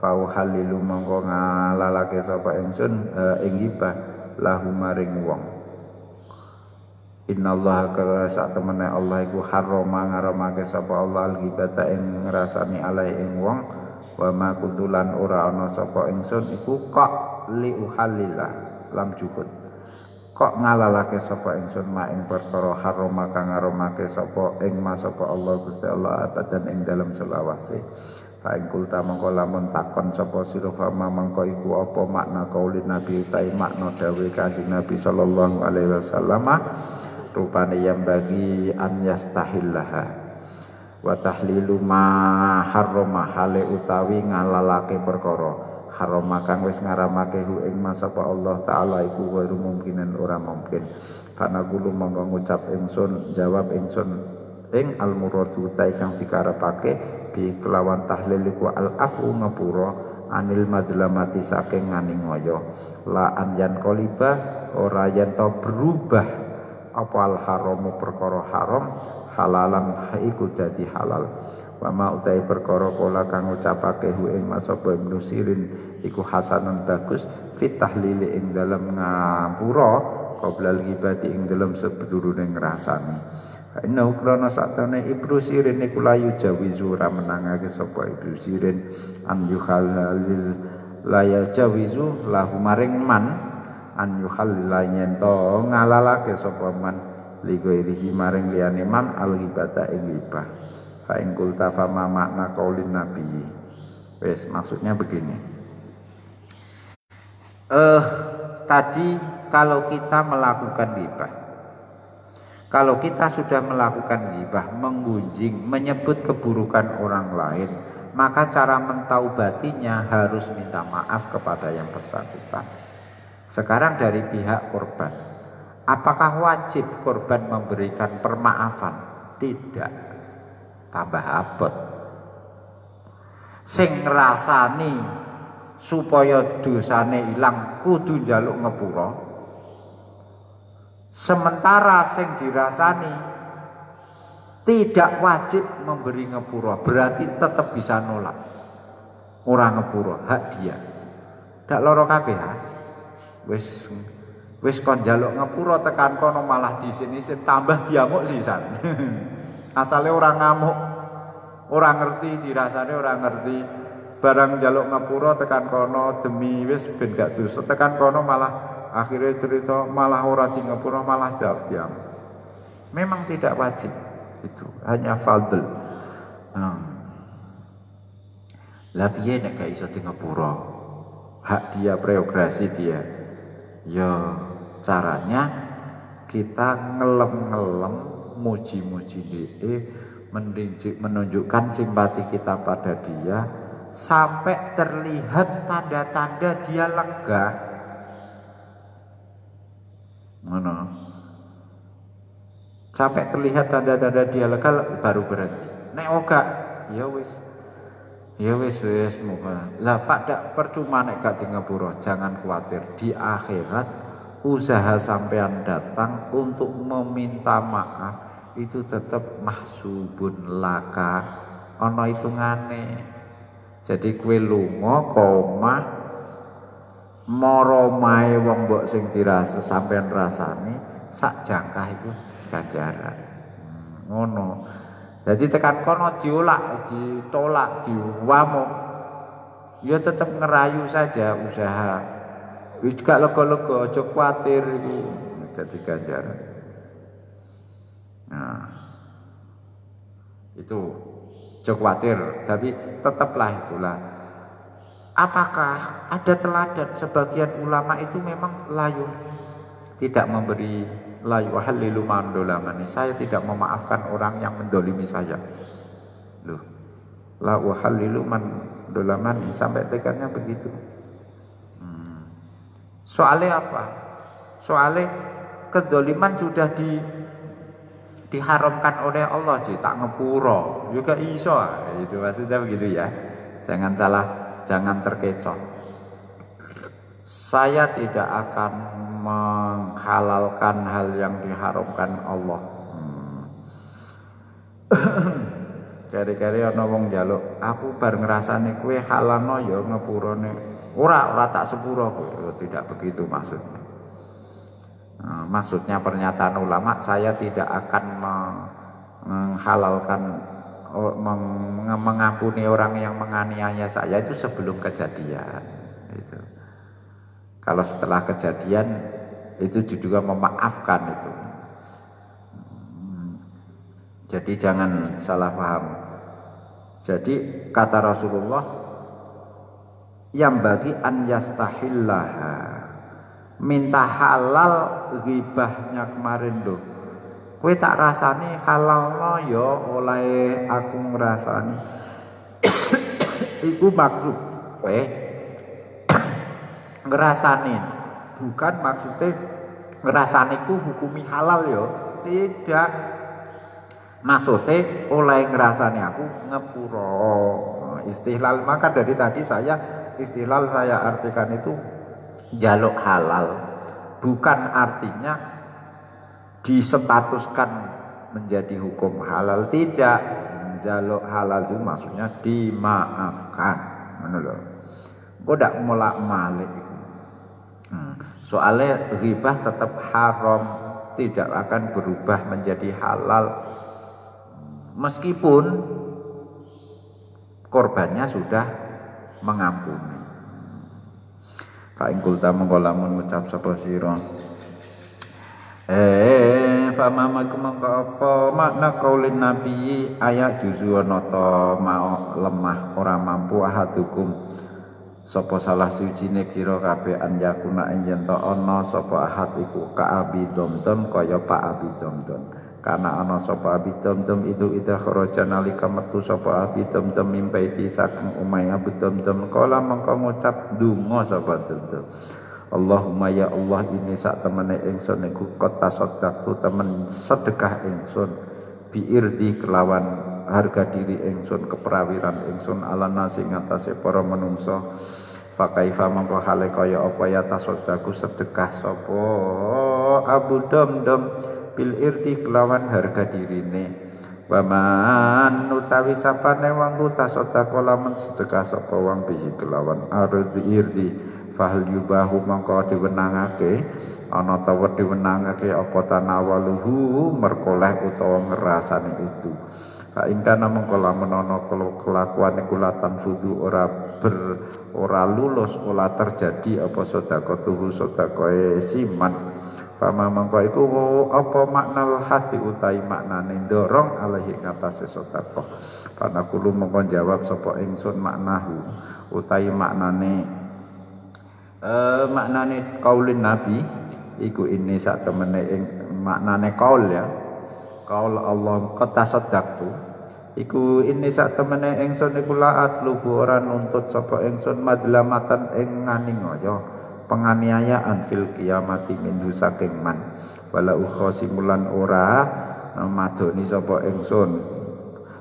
fa uhallilu mongko ngalalake sapa ingsun ing ghibah lahu maring wong. Innallaha kala sak temene Allah iku harrama ngaramake sapa Allah al-ghibata ing ngrasani alai ing wong wa ma kuntulan ora ana sapa ingsun iku kok li uhallila lam juhud kok ngalalake sapa ingsun ma ing perkara harrama kang ngaramake sapa ing ma sapa Allah Gusti Allah abadan ing dalam selawase Fain kulta mongko lamun takon sapa sira fama mongko iku apa makna kaulin nabi utai makna dawuh Kanjeng Nabi sallallahu alaihi wasallam rupane yang bagi an yastahillaha wa tahlilu ma harrama hale utawi ngalalake perkara harama kang wis ngaramake hu ing masapa Allah taala iku ghairu mungkinan ora mungkin kana kulo mongko ngucap ingsun jawab ingsun ing al muradu utai kang dikarepake bi kelawan tahlil iku al afu ngapura anil madlamati saking nganingaya la anyan qaliba ora yen to berubah apa al haramu perkara haram halalan iku dadi halal wa ma utai perkara kala kang ucapake hu ing masapa Ibnu Sirin iku hasanun bagus fit tahlili ing dalem ngapura qoblal ghibati ing dalem sedurunge ngrasani. Inna ukrana satane Ibnu Sirin iku layu jawizu ra menangake sapa Ibnu Sirin an yukhalil laya jawizu lahu maring man an yukhalil yen to ngalalake sapa man ligoirihi maring liyane man al ghibata ing ghibah fa ing kulta fama makna qaulin nabi wes maksudnya begini tadi kalau kita melakukan ghibah, kalau kita sudah melakukan ghibah, menggunjing, menyebut keburukan orang lain, maka cara mentaubatinya harus minta maaf kepada yang bersangkutan. Sekarang dari pihak korban, apakah wajib korban memberikan permaafan? Tidak. Tambah abot. Sing ngrasani supaya dosane ilang kudu njaluk ngepura. Sementara sing dirasani tidak wajib memberi ngepura, berarti tetap bisa nolak. Orang ngepura, hak dia. Dak loro kabeh. Wis kon njaluk ngepura tekan kono malah di sini tambah diamuk sisan. Asale orang ngamuk, orang ngerti dirasane orang ngerti. Barang njaluk ngepura tekan kono demi wis ben gak dosa, tekan kono malah akhirnya cerita malah ora di ngepura malah diam. Memang tidak wajib itu, hanya fadl. Lah piye nek gak iso di ngepura? Hak dia, prerogatif dia. Ya caranya kita ngelem-ngelem muji-muji dia, menunjukkan simpati kita pada dia sampai terlihat tanda-tanda dia lega. Mana? Sampai terlihat tanda-tanda dia lega baru berhenti. Nek oga, ya wis muka. Lah Pak dak percuma nek gak di ngepura, jangan khawatir. Di akhirat usaha sampean datang untuk meminta maaf itu tetap mahsubun laka. Ana hitungane. Jadi kue lunga koma mara mae wong mbok sing dirasa sampean rasani sak jangkah iku ganjaran. Ngono. Jadi tekan kono diolak, ditolak, diwamuk. Ya tetap ngerayu saja usaha. Wis gak lega-lega, aja kuwatir iku dadi ganjaran. Nah. Itu aja kuwatir, tapi tetaplah itulah. Apakah ada teladan sebagian ulama itu memang layu tidak memberi layu halilu mandolamani, saya tidak memaafkan orang yang mendolimi saya. Loh, la halilu mandolamani sampai tekannya begitu. Soalnya apa? Soalnya kedoliman sudah diharamkan oleh Allah, jadi tak ngepuro juga iso. Itu maksudnya begitu ya. Jangan terkecoh. Saya tidak akan menghalalkan hal yang diharamkan Allah. Kari-kari ana wong njaluk, aku bar ngrasani kowe halalno ya ngepurane. Ora tak sepuro kowe. Tidak begitu maksudnya. Maksudnya pernyataan ulama, saya tidak akan menghalalkan mengampuni orang yang menganiaya saya itu sebelum kejadian itu. Kalau setelah kejadian itu juga memaafkan itu. Jadi jangan salah paham. Jadi kata Rasulullah, yang bagi an yastahillaha, minta halal ghibahnya kemarin loh. Kowe tak rasani halal no ya oleh aku ngrasani. Iku maksud kowe ngrasani, bukan maksudnya ngrasani ku hukumi halal ya. Tidak. Maksudnya oleh ngrasani aku ngepuro. Istihlal, maka dari tadi istihlal saya artikan itu jaluk halal, bukan artinya distatuskan menjadi hukum halal, tidak. Jaluk halal itu maksudnya dimaafkan, ngono lho. Kok ndak molak-malik itu. Soalnya ghibah tetap haram, tidak akan berubah menjadi halal meskipun korbannya sudah mengampuni. Fa in qulta mongko lamun ngucap sapa sira fama mongko apa makna kaulin nabi ayat juzu ana ta mau lemah ora mampu ahadukum sapa salah sucine kira kabeh anjakuna yen ta ana sapa ahad iku kaabi domdom kaya Pak Abi domdom. Karena ana sapa Abi Damdam itu ida kharaja nalika metu sapa Abi Damdam mimbaiti saking omahe Abi Damdam kala mengko ngucap donga sapa Damdam. Allahumma ya Allah ini sak temene ingsun iku kota sedekah temen sedekah ingsun biirdi kelawan harga diri ingsun keperawiran ingsun ala nasi ngatasé para manungsa. Fakaifa mengko hale kaya apa ya tasodaku sedekah sapa Abu Damdam bil irti kelawan harga dirine. Waman utawi sapane wong tasodaku lamun sedekah sapa wong bihi kelawan ardi irdi fahal yubahu mengko diwenangake ana ta diwenangake apa tanawaluhu merkoleh utawa ngrasane itu. Fa ingkana mengko lamun ana kelakuan iku latan fudu ora lulus ora terjadi apa sedekah siman. Fama mangko iku apa makna hati utai maknane ndorong alaihi ngatasé sedekah. Karena kulo mongko jawab sapa ingsun maknahu utai maknane kaulin nabi iku ini sak temene ing maknane kaul ya. Kaul Allah qatasaddaqtu iku ini sak temene ingsun iku laat lubu ora nuntut sapa ingsun madlamatan ing nganingaya penganiayaan fil kiamati minhu saking man wala ukhasimulan ora madoni sapa ingsun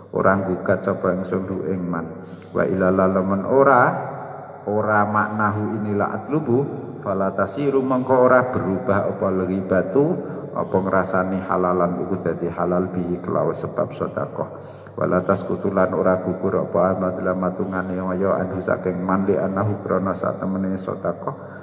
ora gugat sapa ingsun hu ing man wa ilalaman ora maknahu inilah atlubu fala tasiru mengko ora berubah apa ghibatu apa ngrasani halalan iku dadi halal bi kelawan sebab sedekah wala taskutulan ora gugur apa madlamatungane kaya anhu saking man li anahu krana sak temene sedekah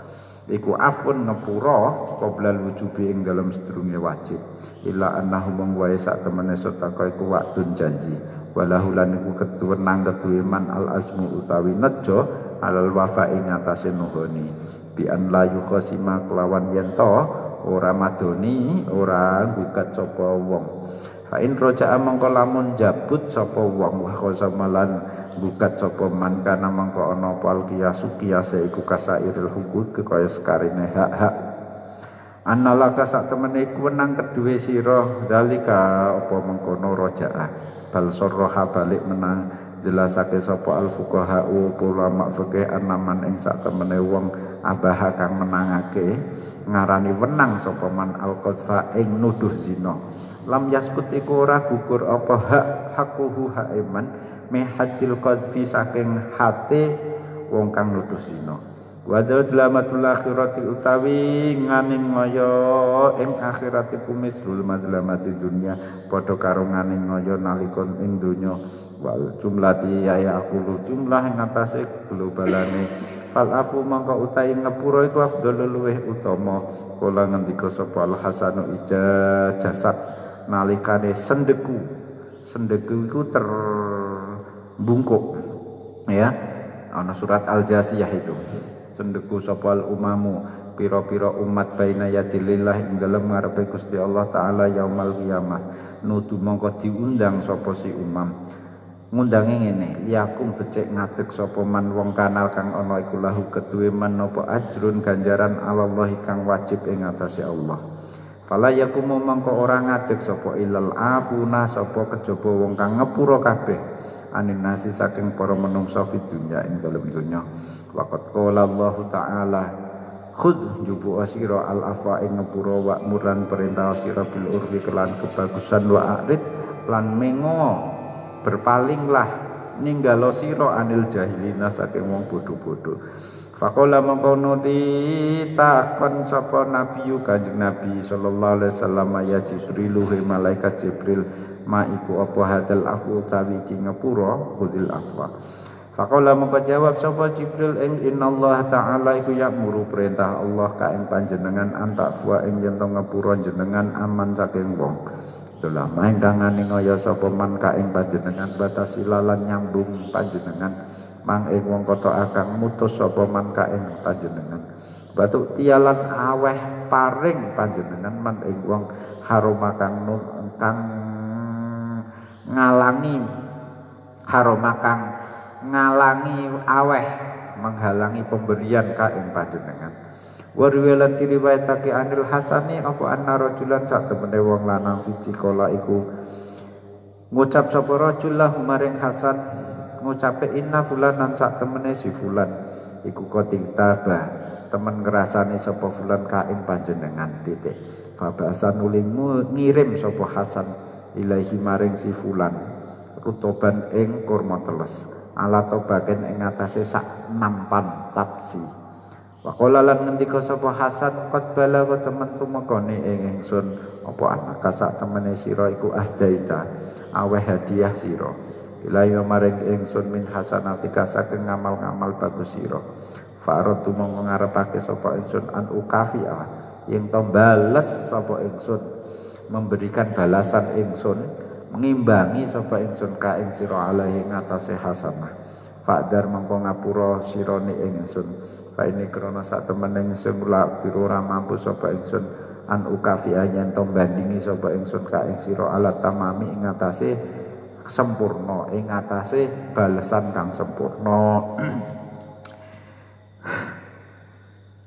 iku afun ngepura qoblal wujubi ing dalam sedurunge wajib illa annahu mengwae sak temene sedekah iku waktun janji walahu lan iku ketuwenang keduwe man al azmu utawi nejo alal wafa ing atase nuhoni bi an la yukhasima kelawan yen to ora madoni ora gugat sapa wong fa in roja'a mangko lamun jabut sapa wong wa khosamalan gugat sapa man kana mangko ana pal kiasu kiase iku kasairil hukuk kaya sekarine hak-hak annalaka sak temene iku wenang keduwe sira dalika apa mengkono roja'a bal sarraha balik menang jelasake sapa al fuqaha ulama fikih anaman ing sak temene wong abah kang menangake ngarani wenang sapa man al qadfa ing nuduh zina lam yaskut iku ora gugur apa hakuhu haiman mehadil qadfi saking hate wong kang nuduh zina wa dzalamatul akhirati utawi nganing ngaya ing akhirati pumislul madlamati dunya padha karo nganing ngaya nalika ing donya wal jumlati ya aqulu jumlah ing atase globalane fal afu mangka utahe ngepura iku afdhalul luweh utama kala ngendika sapa al hasanu jasad nalikane sendeku iku terbungkuk ya ana surat al jasiyah itu sendeku sapa al umamu pira-pira umat baina yadilillah ing dalem ngarepe Gusti Allah taala yaumal qiyamah nutu mangka diundang sapa si umam ngundangi ngene liakum becik ngadeg sapa man wong kanal kang ana iku lahu keduwe man napa ajrun ganjaran Allah kang wajib ing atase Allah. Fala yakumu mangko ora ngadeg sapa ilal afuna sapa kejaba wong kang ngepura kabeh anin nasi saking para menungsa fid dunya ing dalem dunya. Waqat qala Allah taala khudh jubu asira al afa ing ngepura wa muran perintah sira bil urfi kelan kebagusan wa arid lan mengo berpalinglah ninggalo sira anil jahilina saking wong bodho-bodho. Faqala mangkono ditakon sapa nabi Kanjeng Nabi sallallahu alaihi wasallam ya Jibril malaikat Jibril ma iku apa hadal afu tawi ki ngapura khudil afwa. Faqala mangko jawab sapa Jibril ing innallaha ta'ala iku ya'muru perintah Allah ka ing panjenengan antakwa ing yen to ngapura jenengan aman saking wong. Itulah ingkang ngaya sapa man ka ing panjenengan batasi lalan nyambung panjenengan mang ing wong kota akang mutus sapa man ka ing panjenengan batu tialan aweh paring panjenengan man ing wong haromakang nun kang ngalangi aweh menghalangi pemberian ka ing panjenengan. Warwilan diriwayatake anil Hasani apa anna rajulan sak temene wong lanang siji kala iku ngucap sapa rajul lahu maring Hasan ngucape inna fulanan sak temene si fulan iku qatil taba temen ngrasani sapa fulan ka ing panjenengan titik fa basan ulimu ngirim sapa Hasan ilahi maring si fulan rutoban ing kurma teles ala tobaken ing atase sak nampan tapsi. Waqala lan ngendika sapa Hasan qad balagha temen tumekane ing ingsun apa anak sak temene sira iku ahdaita aweh hadiah sira ilahi maring ingsun min hasanatika saking ngamal-ngamal bagus sira faratu mongko ngarepake sapa ingsun an ukafia yen to bales sapa ingsun memberikan balasan ingsun mengimbangi sapa ingsun ka ing sira alaihi ngatasé hasanah fa'dar mongko ngapura sirane ingsun fa ini krana sak temene ingsun kula ora mampu sapa ingsun an ukafia yen to bandingi sapa ingsun ka ing sira alat tamami ing ngatasé sempurna ing atase balesan kang sempurna.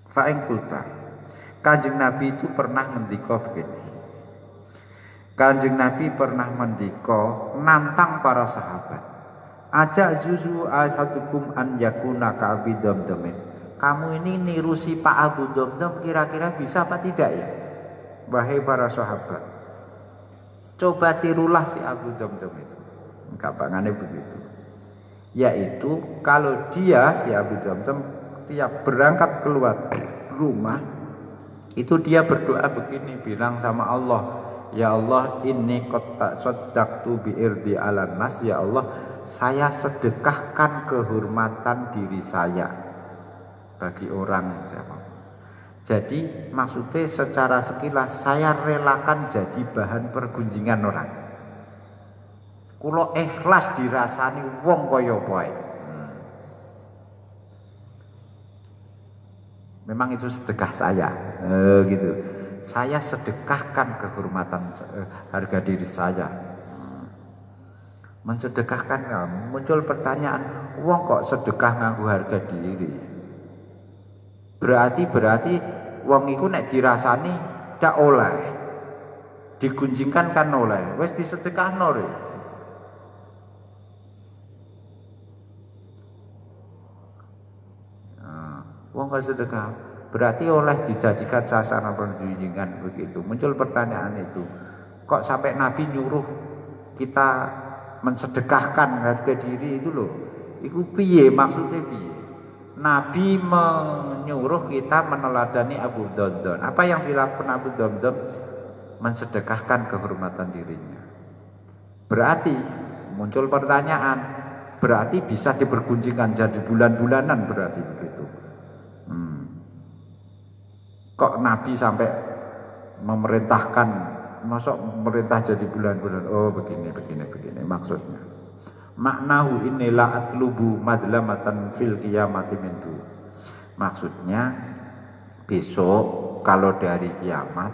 Fa ing kulta Kanjeng Nabi itu pernah ngendika begini. Kanjeng Nabi pernah mendika nantang para sahabat. Ajak zuzu asatukum an yakuna ka Abi Damdam. Kamu ini niru si Pak Abu Damdam kira-kira bisa apa tidak ya? Wahai para sahabat, coba tirulah si Abu Damdam itu. Gampangannya begitu. Yaitu kalau dia si Abu Damdam tiap berangkat keluar rumah itu dia berdoa begini, bilang sama Allah, ya Allah inni qad tasaddaqtu bi irdi ala nas, ya Allah saya sedekahkan kehormatan diri saya bagi orang siapa. Jadi maksudnya secara sekilas saya relakan jadi bahan pergunjingan orang. Kulo ikhlas dirasani wong kaya bae. Memang itu sedekah saya, gitu. Saya sedekahkan kehormatan harga diri saya. Mensedekahkan kamu, muncul pertanyaan, wong kok sedekah nganggo harga diri? Berarti wong iku nek dirasani ndak oleh. Digunjingkan kan oleh, wis disedekahno rek. Wong kok sedekah berarti oleh dijadikan sasaran perjunjungan begitu. Muncul pertanyaan itu, kok sampai Nabi nyuruh kita mensedekahkan harga diri itu loh? Iku piye maksudnya piye? Nabi menyuruh kita meneladani Abu Damdam. Apa yang dilakukan Abu Damdam? Mensedekahkan kehormatan dirinya. Berarti muncul pertanyaan, berarti bisa dipergunjingkan jadi bulan-bulanan berarti begitu. Kok Nabi sampai memerintahkan, masuk memerintah jadi bulan-bulan? Oh begini maksudnya. Maknahu inilah atlubu madlamatan fil qiyamati mindu. Maksudnya besok kalau dari kiamat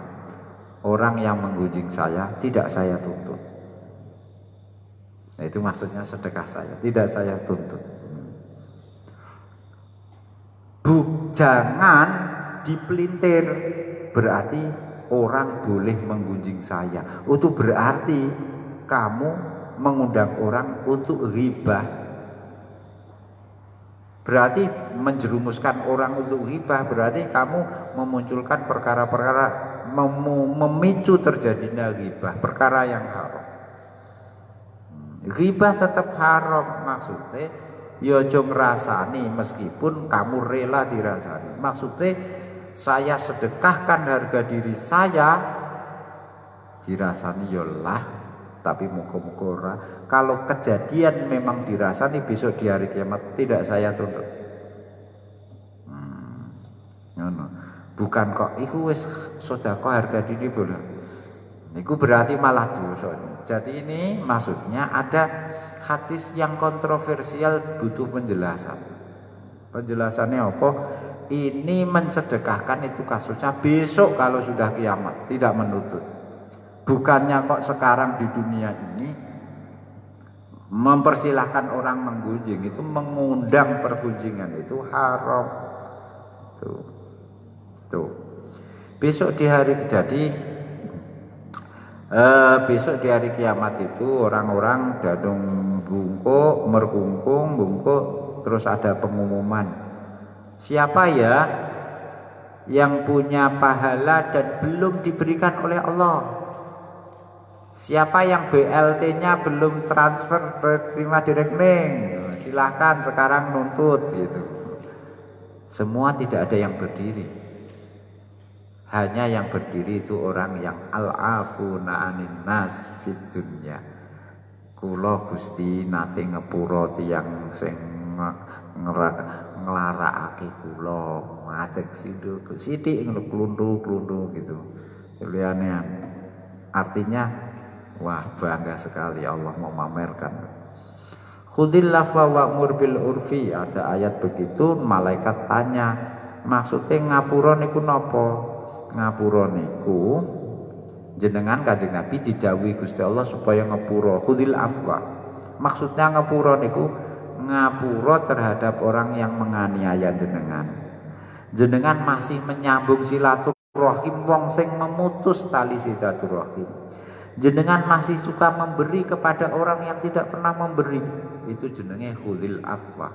orang yang menggunjing saya tidak saya tuntut. Nah, itu maksudnya sedekah saya, tidak saya tuntut. Jangan dipelintir, berarti orang boleh menggunjing saya. Itu berarti kamu mengundang orang untuk ghibah. Berarti menjerumuskan orang untuk ghibah, berarti kamu memunculkan perkara-perkara memicu terjadinya ghibah, perkara yang haram. Ghibah tetap haram, maksudnya ya aja ngrasani meskipun kamu rela dirasani. Maksudnya saya sedekahkan harga diri saya dirasani ya lah, tapi muka-muka ora. Kalau kejadian memang dirasani besok di hari kiamat tidak saya tuntut. Bukan kok iku wis sedekah harga diri boleh. Iku berarti malah dosa. Jadi ini maksudnya ada hadis yang kontroversial butuh penjelasan. Penjelasannya apa? Ini mensedekahkan itu kasusnya besok kalau sudah kiamat, tidak menuntut. Bukannya kok sekarang di dunia ini mempersilahkan orang menggunjing, itu mengundang pergunjingan, itu haram. Tuh. Besok di hari besok di hari kiamat itu orang-orang dadung bungkuk, merkungkung, bungkuk, terus ada pengumuman. Siapa ya yang punya pahala dan belum diberikan oleh Allah? Siapa yang BLT-nya belum transfer terima di rekening? Silahkan sekarang nuntut gitu. Semua tidak ada yang berdiri. Hanya yang berdiri itu orang yang al-afuna anin nas fid dunya. Kula Gusti nate ngepura tiyang sing nglarakake kula matek sithik nglundu-glundu gitu. Liyane artinya wah bangga sekali Allah mau memamerkan. Khudil lafwa wa'mur bil urfi, ada ayat begitu, malaikat tanya, maksudnya ngapura niku napa? Ngapura niku jenengan Kanjeng Nabi didhawuhi Gusti Allah supaya ngapura. Khudil afwa. Maksudnya ngapura niku ngapura terhadap orang yang menganiaya jenengan. Jenengan masih menyambung silaturahim wong sing memutus tali silaturahim. Jenengan masih suka memberi kepada orang yang tidak pernah memberi, itu jenenge khulil afwa.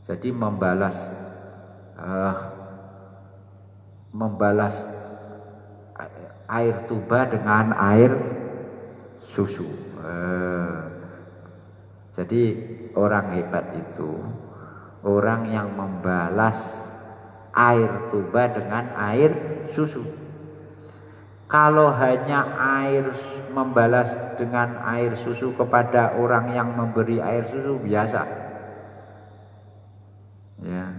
Jadi membalas air tuba dengan air susu. Jadi orang hebat itu orang yang membalas air tuba dengan air susu. Kalau hanya membalas dengan air susu kepada orang yang memberi air susu biasa, ya.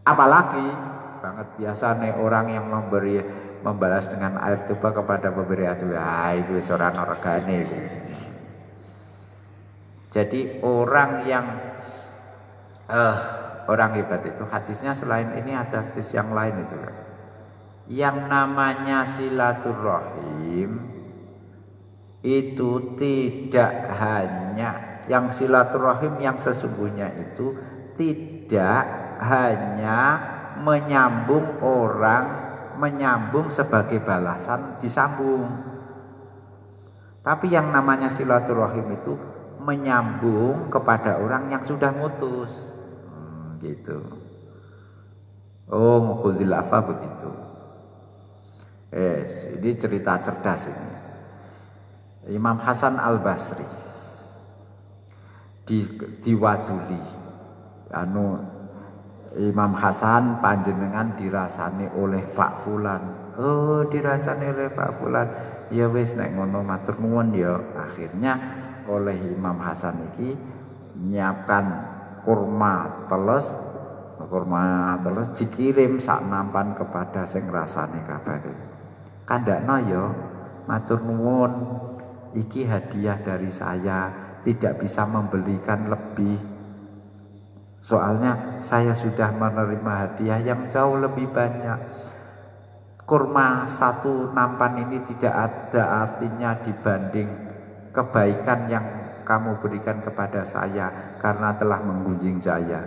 Apalagi banget biasa nih orang yang membalas dengan air tuba kepada pemberi air tuba, itu seorang regane. Jadi orang yang orang hebat itu hadisnya selain ini ada hadis yang lain itu. Yang namanya silaturahim itu tidak hanya yang silaturahim yang sesungguhnya itu tidak hanya menyambung sebagai balasan disambung, tapi yang namanya silaturahim itu menyambung kepada orang yang sudah mutus, gitu. Oh, khudil afa begitu. Ini cerita cerdas ini. Imam Hasan Al-Basri diwaduli Imam Hasan panjenengan dirasani oleh Pak Fulan. Oh, dirasani oleh Pak Fulan. Ya wis nek ngono matur nuwun ya. Akhirnya oleh Imam Hasan iki nyiapkan kurma teles dikirim sak nampan kepada sing rasane kabare. Kandakno ya matur nuwun, iki hadiah dari saya, tidak bisa membelikan lebih. Soalnya saya sudah menerima hadiah yang jauh lebih banyak. kurma satu nampan ini tidak ada artinya dibanding kebaikan yang kamu berikan kepada saya karena telah menggunjing saya.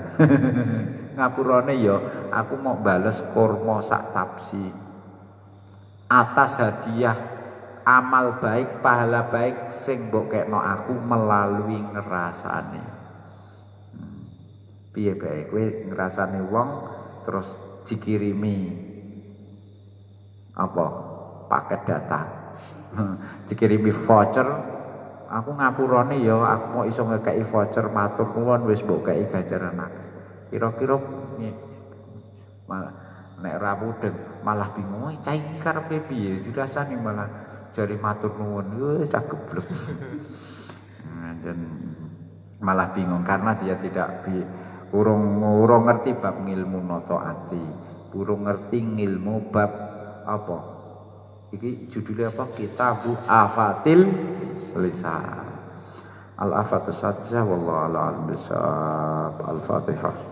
Ngapurane yo, aku mau bales kurma sak tapsi atas hadiah amal baik, pahala baik sing mbok kekno aku melalui ngerasane. Piye bae kowe ngrasani wong terus dikirimi apa paket data dikirimi voucher, aku ngapurane ya aku mau iso ngekeki voucher matur nuwun wis mbok kei ganjaran akeh. Kira-kira malah nek ra mudeng malah bingung cah iki karepe piye dirasani malah jare matur nuwun yo cah geblek. Dan malah bingung karena dia tidak urung ngerti bab ngilmu nata ati, urung ngerti ngilmu bab apa? Iki judulnya apa? Kitabu Afatil Lisan. Al-Afatus Sajjah wallahu a'lam bishawab. Al-Fatihah.